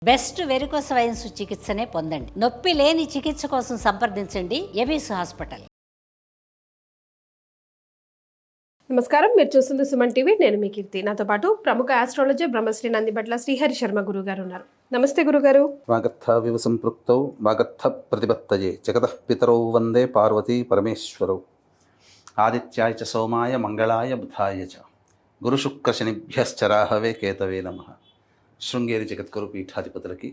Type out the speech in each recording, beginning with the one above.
Best varicose veins చికిత్సనే పొందండి. నొప్పి లేని చికిత్స కోసం సంప్రదించండి ఎబిస్ హాస్పిటల్. నమస్కారం, మీరు చూస్తుంది సుమన్ టీవీ. నేను మీ కీర్తి. నాతో పాటు ప్రముఖ ఆస్ట్రాలజర్ బ్రహ్మశ్రీ నందిబట్ల శ్రీహరి శర్మ గురువు గారు ఉన్నారు. నమస్తే గురుగారు. వాగర్థ వివ సంపృక్తౌ వాగర్థ ప్రతిపత్తయే జగతః పితరౌ వందే పార్వతీ పరమేశ్వరౌ. ఆదిత్యాయ చ సోమాయ మంగళాయ బుధాయ చ గురుశుక్రశనిభ్యశ్చ రాహవే కేతవే నమః. శృంగేరి జగద్గురు పీఠాధిపతులకి,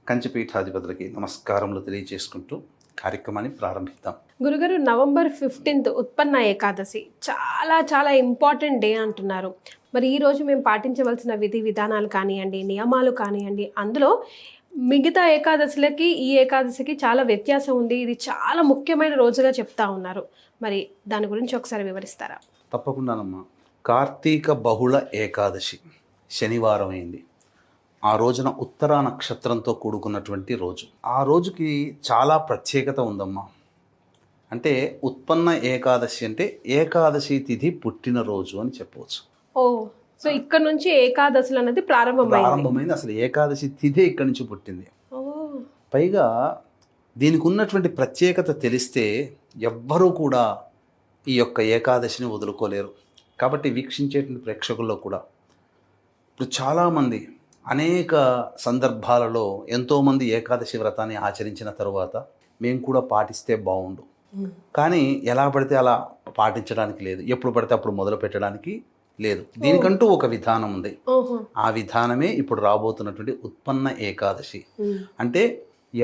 కంచి పీఠాధిపతులకి నమస్కారములు తెలియజేసుకుంటూ కార్యక్రమాన్ని ప్రారంభిద్దాం. గురుగారు, నవంబర్ 15 ఉత్పన్న ఏకాదశి చాలా చాలా ఇంపార్టెంట్ డే అంటున్నారు. మరి ఈ రోజు మేము పాటించవలసిన విధి విధానాలు కానివ్వండి, నియమాలు కానివ్వండి, అందులో మిగతా ఏకాదశులకి ఈ ఏకాదశికి చాలా వ్యత్యాసం ఉంది. ఇది చాలా ముఖ్యమైన రోజుగా చెప్తా ఉన్నారు. మరి దాని గురించి ఒకసారి వివరిస్తారా? తప్పకుండానమ్మా. కార్తీక బహుళ ఏకాదశి శనివారం అయింది. ఆ రోజున ఉత్తరా నక్షత్రంతో కూడుకున్నటువంటి రోజు. ఆ రోజుకి చాలా ప్రత్యేకత ఉందమ్మా. అంటే ఉత్పన్న ఏకాదశి అంటే ఏకాదశి తిథి పుట్టినరోజు అని చెప్పవచ్చు. ఓ, సో ఇక్కడ నుంచి ఏకాదశులు అనేది ప్రారంభమైంది. అసలు ఏకాదశి తిథి ఇక్కడి నుంచి పుట్టింది. పైగా దీనికి ఉన్నటువంటి ప్రత్యేకత తెలిస్తే ఎవ్వరూ కూడా ఈ యొక్క ఏకాదశిని వదులుకోలేరు. కాబట్టి వీక్షించేటువంటి ప్రేక్షకుల్లో కూడా ఇప్పుడు చాలామంది అనేక సందర్భాలలో ఎంతోమంది ఏకాదశి వ్రతాన్ని ఆచరించిన తరువాత మేము కూడా పాటిస్తే బాగుండు, కానీ ఎలా పడితే అలా పాటించడానికి లేదు, ఎప్పుడు పడితే అప్పుడు మొదలు పెట్టడానికి లేదు. దీనికంటూ ఒక విధానం ఉంది. ఆ విధానమే ఇప్పుడు రాబోతున్నటువంటి ఉత్పన్న ఏకాదశి. అంటే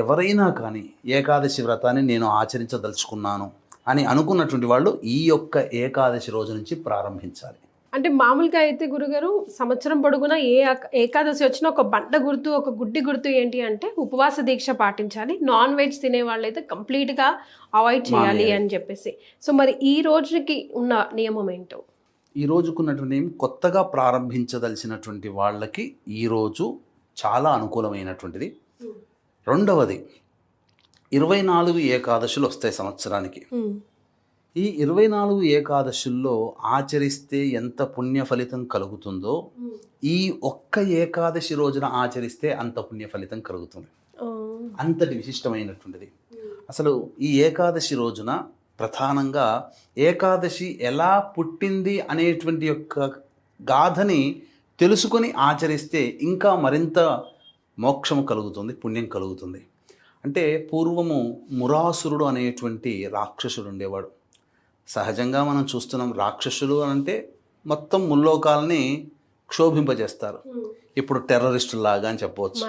ఎవరైనా కానీ ఏకాదశి వ్రతాన్ని నేను ఆచరించదలుచుకున్నాను అని అనుకున్నటువంటి వాళ్ళు ఈ యొక్క ఏకాదశి రోజు నుంచి ప్రారంభించాలి. అంటే మామూలుగా అయితే గురుగారు సంవత్సరం పొడుగునా ఏ ఏకాదశి వచ్చినా ఒక బండ గుర్తు, ఒక గుడ్డి గుర్తు ఏంటి అంటే ఉపవాస దీక్ష పాటించాలి, నాన్ వెజ్ తినే వాళ్ళైతే కంప్లీట్గా అవాయిడ్ చేయాలి అని చెప్పేసి. సో మరి ఈ రోజుకి ఉన్న నియమం ఏంటో? ఈ రోజుకున్నటువంటి కొత్తగా ప్రారంభించదలిచినటువంటి వాళ్ళకి ఈరోజు చాలా అనుకూలమైనటువంటిది. రెండవది, 24 ఏకాదశులు వస్తాయి సంవత్సరానికి. ఈ 24 ఏకాదశుల్లో ఆచరిస్తే ఎంత పుణ్య ఫలితం కలుగుతుందో ఈ ఒక్క ఏకాదశి రోజున ఆచరిస్తే అంత పుణ్య ఫలితం కలుగుతుంది. అంతటి విశిష్టమైనటువంటిది. అసలు ఈ ఏకాదశి రోజున ప్రధానంగా ఏకాదశి ఎలా పుట్టింది అనేటువంటి యొక్క గాథని తెలుసుకొని ఆచరిస్తే ఇంకా మరింత మోక్షము కలుగుతుంది, పుణ్యం కలుగుతుంది. అంటే పూర్వము మురాసురుడు అనేటువంటి రాక్షసుడు ఉండేవాడు. సహజంగా మనం చూస్తున్నాం, రాక్షసులు అంటే మొత్తం ముల్లోకాలని క్షోభింపజేస్తారు. ఇప్పుడు టెర్రరిస్టుల్లాగా అని చెప్పవచ్చు.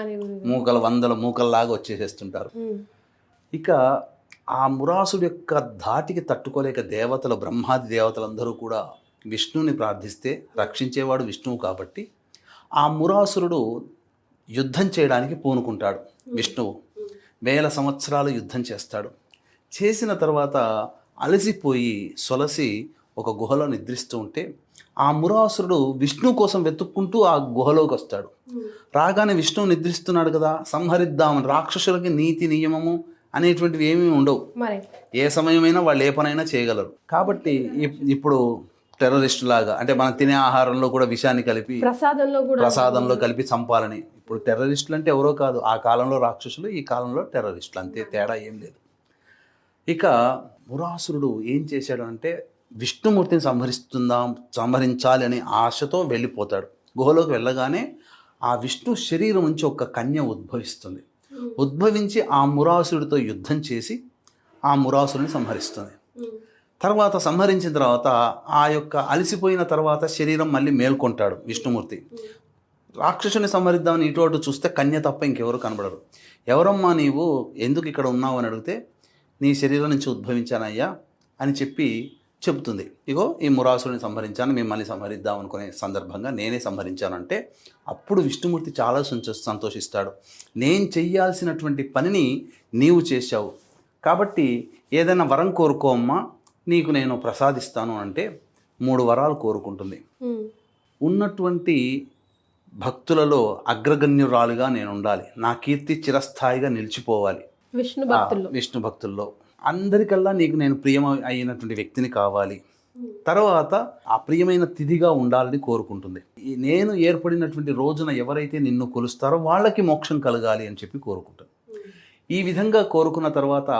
వందల మూకల్లాగా వచ్చేసేస్తుంటారు. ఇక ఆ మురాసుడు యొక్క ధాటికి తట్టుకోలేక దేవతలు, బ్రహ్మాది దేవతలందరూ కూడా విష్ణువుని ప్రార్థిస్తే రక్షించేవాడు విష్ణువు కాబట్టి ఆ మురాసురుడు యుద్ధం చేయడానికి పూనుకుంటాడు. విష్ణువు 1000 సంవత్సరాలు యుద్ధం చేస్తాడు. చేసిన తర్వాత అలసిపోయి సొలసి ఒక గుహలో నిద్రిస్తూ ఉంటే ఆ మురాసురుడు విష్ణు కోసం వెతుక్కుంటూ ఆ గుహలోకి వస్తాడు. రాగానే విష్ణువు నిద్రిస్తున్నాడు కదా, సంహరిద్దామని. రాక్షసులకి నీతి నియమము అనేటువంటివి ఏమీ ఉండవు. ఏ సమయమైనా వాళ్ళు ఏ పనైనా చేయగలరు. కాబట్టి ఇప్పుడు టెర్రరిస్టు లాగా, అంటే మనం తినే ఆహారంలో కూడా విషాన్ని కలిపి ప్రసాదంలో కలిపి చంపాలని. ఇప్పుడు టెర్రరిస్టులు అంటే ఎవరో కాదు, ఆ కాలంలో రాక్షసులు, ఈ కాలంలో టెర్రరిస్టులు, అంతే, తేడా ఏం లేదు. ఇక మురాసురుడు ఏం చేశాడు అంటే విష్ణుమూర్తిని సంహరించాలి అనే ఆశతో వెళ్ళిపోతాడు. గుహలోకి వెళ్ళగానే ఆ విష్ణు శరీరం నుంచి ఒక కన్య ఉద్భవిస్తుంది. ఉద్భవించి ఆ మురాసురుడితో యుద్ధం చేసి ఆ మురాసురుని సంహరిస్తుంది. తర్వాత సంహరించిన తర్వాత ఆ యొక్క అలసిపోయిన తర్వాత శరీరం మళ్ళీ మేల్కొంటాడు విష్ణుమూర్తి. రాక్షసుని సంహరిద్దామని ఇటు అటు చూస్తే కన్య తప్ప ఇంకెవరు కనబడరు. ఎవరమ్మా నీవు, ఎందుకు ఇక్కడ ఉన్నావు అని అడిగితే నీ శరీరం నుంచి ఉద్భవించానయ్యా అని చెబుతుంది. ఇగో ఈ మురాసురుని సంహరించాను, మిమ్మల్ని సంహరిద్దాం అనుకునే సందర్భంగా నేనే సంహరించానంటే అప్పుడు విష్ణుమూర్తి చాలా సంతోషిస్తాడు. నేను చెయ్యాల్సినటువంటి పనిని నీవు చేశావు కాబట్టి ఏదైనా వరం కోరుకో అమ్మా, నీకు నేను ప్రసాదిస్తాను అంటే 3 వరాలు కోరుకుంటుంది. ఉన్నటువంటి భక్తులలో అగ్రగణ్యురాలుగా నేను ఉండాలి, నా కీర్తి చిరస్థాయిగా నిలిచిపోవాలి. విష్ణు భక్తుల్లో అందరికల్లా నీకు నేను ప్రియం అయినటువంటి వ్యక్తిని కావాలి. తర్వాత అప్రియమైన తిథిగా ఉండాలని కోరుకుంటుంది. ఈ నేను ఏర్పడినటువంటి రోజున ఎవరైతే నిన్ను కొలుస్తారో వాళ్ళకి మోక్షం కలగాలి అని చెప్పి కోరుకుంటుంది. ఈ విధంగా కోరుకున్న తర్వాత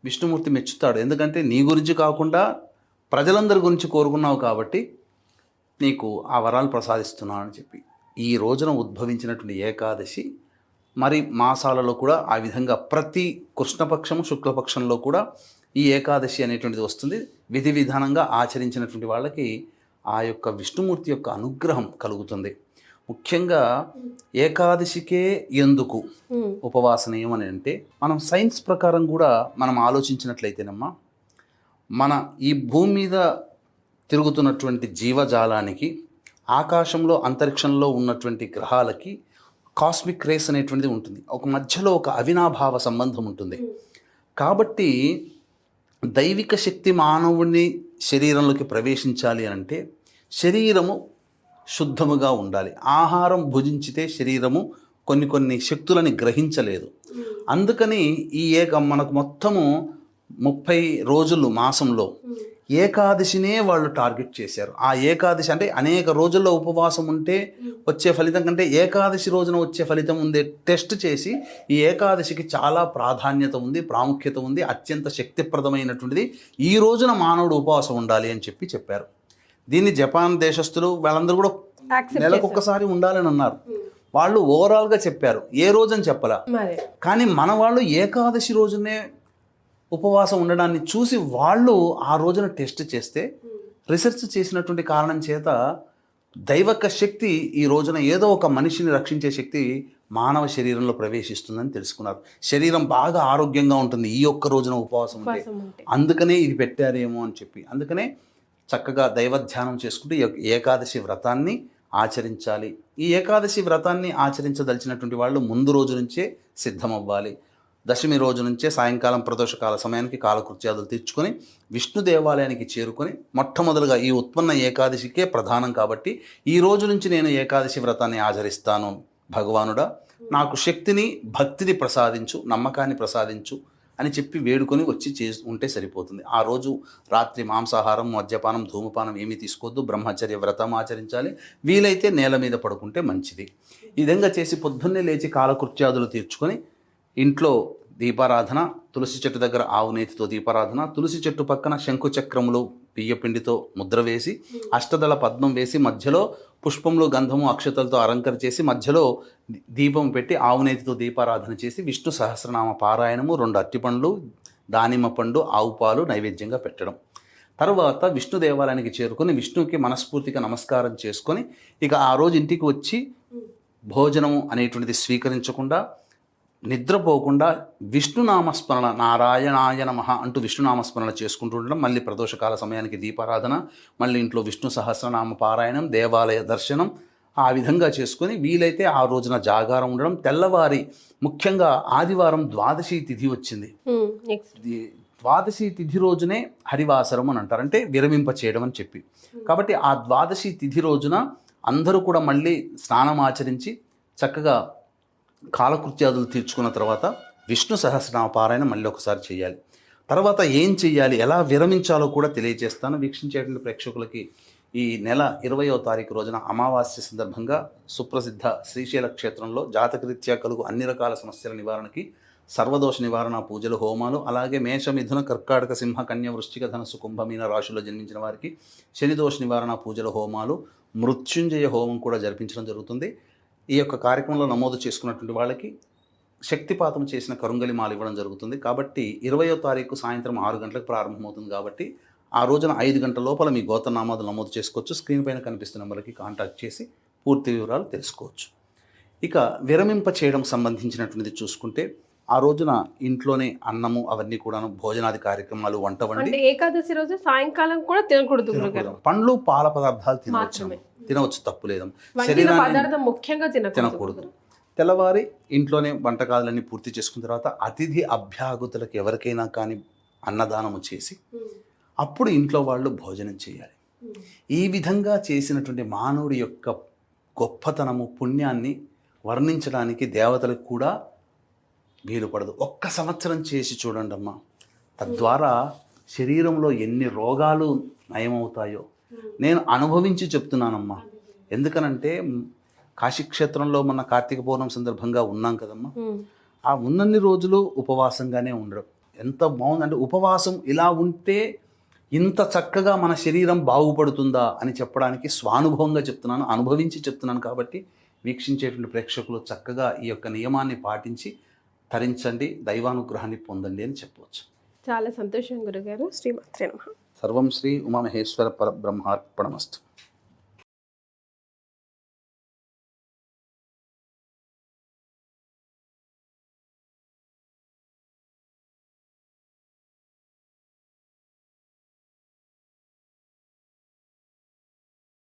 విష్ణుమూర్తి మెచ్చుతాడు. ఎందుకంటే నీ గురించి కాకుండా ప్రజలందరి గురించి కోరుకున్నావు కాబట్టి నీకు ఆ వరాలు ప్రసాదిస్తున్నాను అని చెప్పి ఈ రోజున ఉద్భవించినటువంటి ఏకాదశి మరి మాసాలలో కూడా ఆ విధంగా ప్రతి కృష్ణపక్షము శుక్లపక్షంలో కూడా ఈ ఏకాదశి అనేటువంటిది వస్తుంది. విధి విధానంగా ఆచరించినటువంటి వాళ్ళకి ఆ యొక్క విష్ణుమూర్తి యొక్క అనుగ్రహం కలుగుతుంది. ముఖ్యంగా ఏకాదశికే ఎందుకు ఉపవాసనీయం అని అంటే మనం సైన్స్ ప్రకారం కూడా మనం ఆలోచించినట్లయితేనమ్మా మన ఈ భూమి మీద తిరుగుతున్నటువంటి జీవజాలానికి ఆకాశంలో అంతరిక్షంలో ఉన్నటువంటి గ్రహాలకి కాస్మిక్ రేస్ అనేటువంటిది ఉంటుంది. ఒక మధ్యలో ఒక అవినాభావ సంబంధం ఉంటుంది. కాబట్టి దైవిక శక్తి మానవుని శరీరంలోకి ప్రవేశించాలి అంటే శరీరము శుద్ధముగా ఉండాలి. ఆహారం భుజించితే శరీరము కొన్ని శక్తులని గ్రహించలేదు. అందుకని ఈ మనకు మొత్తము 30 రోజులు మాసంలో ఏకాదశినే వాళ్ళు టార్గెట్ చేశారు. ఆ ఏకాదశి అంటే అనేక రోజుల్లో ఉపవాసం ఉంటే వచ్చే ఫలితం కంటే ఏకాదశి రోజున వచ్చే ఫలితం ఉందే టెస్ట్ చేసి ఈ ఏకాదశికి చాలా ప్రాధాన్యత ఉంది, ప్రాముఖ్యత ఉంది, అత్యంత శక్తిప్రదమైనటువంటిది. ఈ రోజున మానవుడు ఉపవాసం ఉండాలి అని చెప్పారు. దీన్ని జపాన్ దేశస్తులు వాళ్ళందరూ కూడా నెలకొకసారి ఉండాలని అన్నారు. వాళ్ళు ఓవరాల్గా చెప్పారు, ఏ రోజని చెప్పలా. కానీ మన వాళ్ళు ఏకాదశి రోజునే ఉపవాసం ఉండడాన్ని చూసి వాళ్ళు ఆ రోజున టెస్ట్ చేస్తే రీసెర్చ్ చేసినటువంటి కారణం చేత దైవక శక్తి ఈ రోజున ఏదో ఒక మనిషిని రక్షించే శక్తి మానవ శరీరంలో ప్రవేశిస్తుందని తెలుసుకున్నారు. శరీరం బాగా ఆరోగ్యంగా ఉంటుంది ఈ ఒక్క రోజున ఉపవాసం ఉంటే. అందుకనే ఇది పెట్టారేమో అని చెప్పి అందుకనే చక్కగా దైవధ్యానం చేసుకుంటూ ఏకాదశి వ్రతాన్ని ఆచరించాలి. ఈ ఏకాదశి వ్రతాన్ని ఆచరించదలిచినటువంటి వాళ్ళు ముందు రోజు నుంచే సిద్ధమవ్వాలి. దశమి రోజు నుంచే సాయంకాలం ప్రదోషకాల సమయానికి కాలకృత్యాదులు తీర్చుకొని విష్ణు దేవాలయానికి చేరుకొని మొట్టమొదలుగా ఈ ఉత్పన్న ఏకాదశికే ప్రధానం కాబట్టి ఈ రోజు నుంచి నేను ఏకాదశి వ్రతాన్ని ఆచరిస్తాను. భగవానుడా నాకు శక్తిని భక్తిని ప్రసాదించు, నమ్మకాన్ని ప్రసాదించు అని చెప్పి వేడుకొని వచ్చి ఉంటే సరిపోతుంది. ఆ రోజు రాత్రి మాంసాహారం, మద్యపానం, ధూమపానం ఏమీ తీసుకోవద్దు. బ్రహ్మచర్య వ్రతం ఆచరించాలి. వీలైతే నేల మీద పడుకుంటే మంచిది. ఈ విధంగా చేసి పొద్దున్నే లేచి కాలకృత్యాదులు తీర్చుకొని ఇంట్లో దీపారాధన, తులసి చెట్టు దగ్గర ఆవు నేతితో దీపారాధన, తులసి చెట్టు పక్కన శంకుచక్రములు బియ్యపిండితో ముద్ర వేసి అష్టదళ పద్మం వేసి మధ్యలో పుష్పములు, గంధము, అక్షతలతో అలంకరణ చేసి మధ్యలో దీపం పెట్టి ఆవు నేతితో దీపారాధన చేసి విష్ణు సహస్రనామ పారాయణము, 2 అరటిపండ్లు, దానిమ్మ పండు, ఆవు పాలు నైవేద్యంగా పెట్టడం. తర్వాత విష్ణు దేవాలయానికి చేరుకొని విష్ణువుకి మనస్ఫూర్తిగా నమస్కారం చేసుకొని ఇక ఆ రోజు ఇంటికి వచ్చి భోజనము అనేటువంటిది స్వీకరించకుండా నిద్రపోకుండా విష్ణునామస్మరణ, నారాయణాయ నమః అంటూ విష్ణునామస్మరణ చేసుకుంటూ ఉండడం. మళ్ళీ ప్రదోషకాల సమయానికి దీపారాధన, మళ్ళీ ఇంట్లో విష్ణు సహస్రనామ పారాయణం, దేవాలయ దర్శనం ఆ విధంగా చేసుకొని వీలైతే ఆ రోజున జాగారం ఉండడం. తెల్లవారి ముఖ్యంగా ఆదివారం ద్వాదశి తిథి వచ్చింది. ద్వాదశి తిథి రోజునే హరివాసరం అని అంటారు, అంటే విరమింప చేయడం అని చెప్పి. కాబట్టి ఆ ద్వాదశి తిథి రోజున అందరూ కూడా మళ్ళీ స్నానం ఆచరించి చక్కగా కాలకృత్యాదులు తీర్చుకున్న తర్వాత విష్ణు సహస్రనామ పారాయణ మళ్ళీ ఒకసారి చేయాలి. తర్వాత ఏం చెయ్యాలి, ఎలా విరమించాలో కూడా తెలియజేస్తాను వీక్షించేటువంటి ప్రేక్షకులకి. ఈ నెల 20వ తారీఖు రోజున అమావాస్య సందర్భంగా సుప్రసిద్ధ శ్రీశైల క్షేత్రంలో జాతకరీత్యా కలుగు అన్ని రకాల సమస్యల నివారణకి సర్వదోష నివారణ పూజలు, హోమాలు, అలాగే మేష, మిథున, కర్కాటక, సింహ, కన్య, వృశ్చిక, ధనుసు, కుంభమీన రాశుల్లో జన్మించిన వారికి శనిదోష నివారణ పూజలు, హోమాలు, మృత్యుంజయ హోమం కూడా జరిపించడం జరుగుతుంది. ఈ యొక్క కార్యక్రమంలో నమోదు చేసుకున్నటువంటి వాళ్ళకి శక్తిపాతం చేసిన కరుంగలి మాల ఇవ్వడం జరుగుతుంది. కాబట్టి 20వ తారీఖు సాయంత్రం 6 గంటలకు ప్రారంభమవుతుంది. కాబట్టి ఆ రోజున 5 గంటల లోపల మీ గోత్రనామాలు నమోదు చేసుకోవచ్చు. స్క్రీన్ పైన కనిపిస్తున్న నెంబర్కి కాంటాక్ట్ చేసి పూర్తి వివరాలు తెలుసుకోవచ్చు. ఇక విరమింప చేయడం సంబంధించినటువంటిది చూసుకుంటే ఆ రోజున ఇంట్లోనే అన్నము అవన్నీ కూడా భోజనాది కార్యక్రమాలు, వంట వండి ఏకాదశి రోజు సాయంకాలం కూడా తినకూడదు. పండ్లు, పాల పదార్థాలు తినవచ్చు, తప్పు లేదు. శరీరాన్ని ముఖ్యంగా తినకూడదు. తెల్లవారి ఇంట్లోనే వంటకాలన్నీ పూర్తి చేసుకున్న తర్వాత అతిథి అభ్యాగతులకు ఎవరికైనా కానీ అన్నదానము చేసి అప్పుడు ఇంట్లో వాళ్ళు భోజనం చేయాలి. ఈ విధంగా చేసినటువంటి మానవుడి యొక్క గొప్పతనము, పుణ్యాన్ని వర్ణించడానికి దేవతలకు కూడా వీలు పడదు. 1 సంవత్సరం చేసి చూడండి అమ్మా. తద్వారా శరీరంలో ఎన్ని రోగాలు నయమవుతాయో నేను అనుభవించి చెప్తున్నానమ్మా. ఎందుకనంటే కాశీక్షేత్రంలో మన కార్తీక పౌర్ణమి సందర్భంగా ఉన్నాం కదమ్మా. ఆ ఉన్నన్ని రోజులు ఉపవాసంగానే ఉండడం ఎంత బాగుందంటే, ఉపవాసం ఇలా ఉంటే ఇంత చక్కగా మన శరీరం బాగుపడుతుందా అని చెప్పడానికి స్వానుభవంగా చెప్తున్నాను, అనుభవించి చెప్తున్నాను. కాబట్టి వీక్షించేటువంటి ప్రేక్షకులు చక్కగా ఈ యొక్క నియమాన్ని పాటించి తరించండి, దైవానుగ్రహాన్ని పొందండి అని చెప్పవచ్చు. చాలా సంతోషం గురుగారు. శ్రీమాత్రే నమః. సర్వం శ్రీ ఉమామహేశ్వర పరబ్రహ్మార్పణమస్తు.